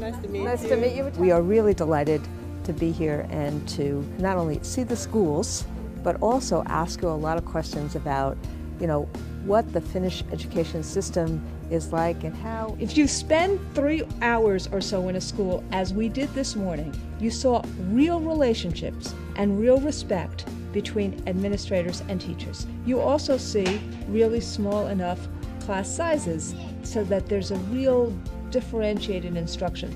Nice to meet you. Nice to meet you. We are really delighted to be here and to not only see the schools, but also ask you a lot of questions about, what the Finnish education system is like and how. If you spend 3 hours or so in a school, as we did this morning, you saw real relationships and real respect between administrators and teachers. You also see really small enough class sizes so that there's a real differentiated instruction.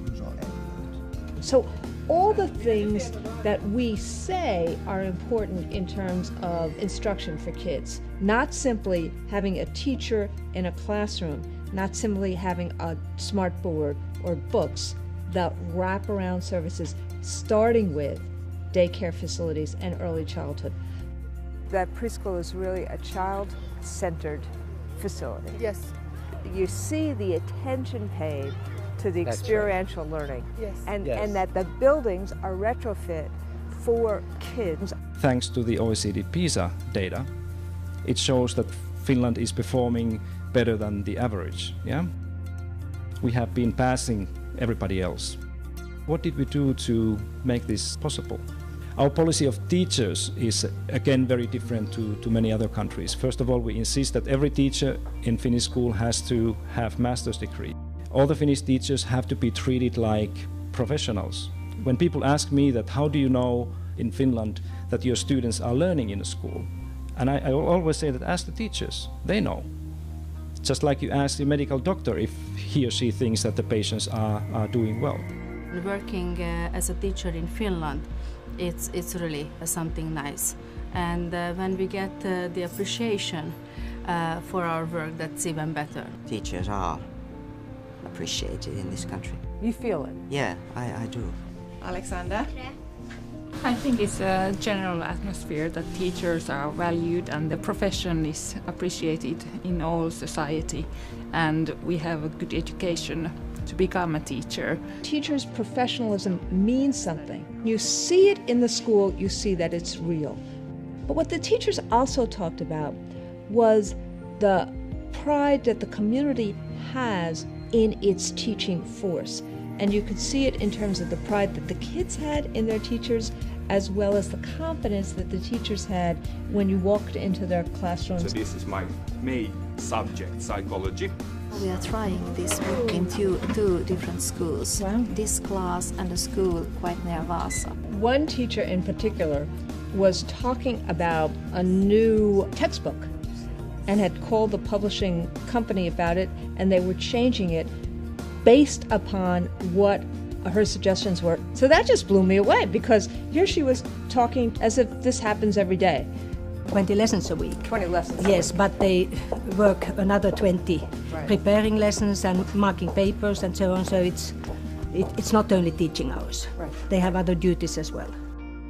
So all the things that we say are important in terms of instruction for kids, not simply having a teacher in a classroom, not simply having a smart board or books, the wraparound services starting with daycare facilities and early childhood. That preschool is really a child-centered facility. Yes. You see the attention paid to the experiential learning. Yes. And that the buildings are retrofit for kids. Thanks to the OECD PISA data, it shows that Finland is performing better than the average. Yeah? We have been passing everybody else. What did we do to make this possible? Our policy of teachers is again very different to many other countries. First of all, we insist that every teacher in Finnish school has to have master's degree. All the Finnish teachers have to be treated like professionals. When people ask me that how do you know in Finland that your students are learning in a school? And I always say that ask the teachers, they know. Just like you ask the medical doctor if he or she thinks that the patients are doing well. Working as a teacher in Finland, it's really something nice. And when we get the appreciation for our work, that's even better. Teachers are appreciated in this country. You feel it? Yeah, I do. Alexander? I think it's a general atmosphere that teachers are valued and the profession is appreciated in all society, and we have a good education to become a teacher. Teachers' professionalism means something. You see it in the school, you see that it's real. But what the teachers also talked about was the pride that the community has in its teaching force. And you could see it in terms of the pride that the kids had in their teachers, as well as the confidence that the teachers had when you walked into their classrooms. So this is my main subject, psychology. We are trying this book in two different schools. Wow. This class and a school quite near Vaasa. One teacher in particular was talking about a new textbook and had called the publishing company about it, and they were changing it based upon what her suggestions were. So that just blew me away, because here she was talking as if this happens every day. 20 lessons a week. 20 lessons. Yes, but they work another 20, Right. preparing lessons and marking papers and so on. So it's not only teaching hours. Right. They have other duties as well.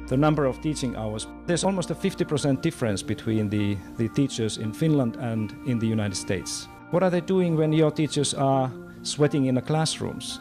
The number of teaching hours, there's almost a 50% difference between the teachers in Finland and in the United States. What are they doing when your teachers are sweating in the classrooms?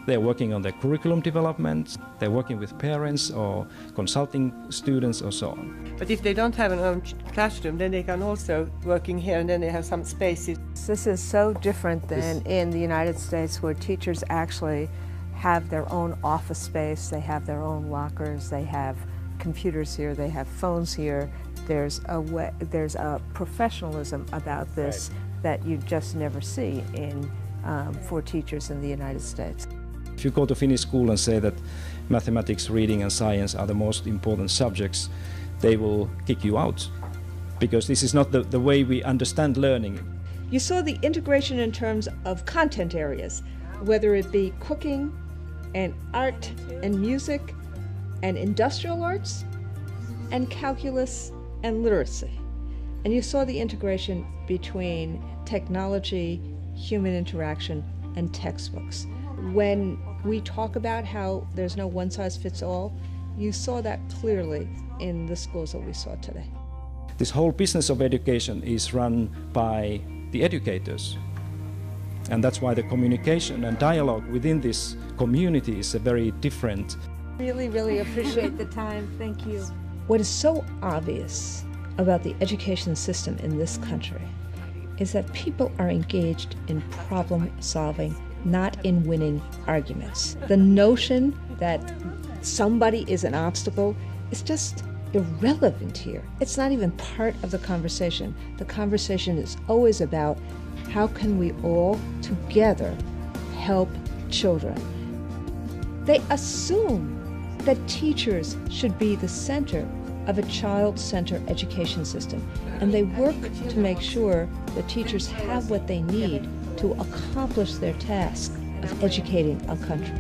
They're working on their curriculum development, they're working with parents or consulting students or so on. But if they don't have an own classroom, then they can also working here, and then they have some spaces. This is so different than in the United States, where teachers actually have their own office space, they have their own lockers, they have computers here, they have phones here. There's a professionalism about this that you just never see for teachers in the United States. If you go to Finnish school and say that mathematics, reading and science are the most important subjects, they will kick you out, because this is not the way we understand learning. You saw the integration in terms of content areas, whether it be cooking and art and music and industrial arts and calculus and literacy. And you saw the integration between technology, human interaction, and textbooks. When we talk about how there's no one-size-fits-all, you saw that clearly in the schools that we saw today. This whole business of education is run by the educators. And that's why the communication and dialogue within this community is very different. Really, really appreciate the time. Thank you. What is so obvious about the education system in this country is that people are engaged in problem solving, not in winning arguments. The notion that somebody is an obstacle is just irrelevant here. It's not even part of the conversation. The conversation is always about how can we all together help children. They assume that teachers should be the center of a child-centered education system, and they work to make sure that teachers have what they need to accomplish their task of educating a country.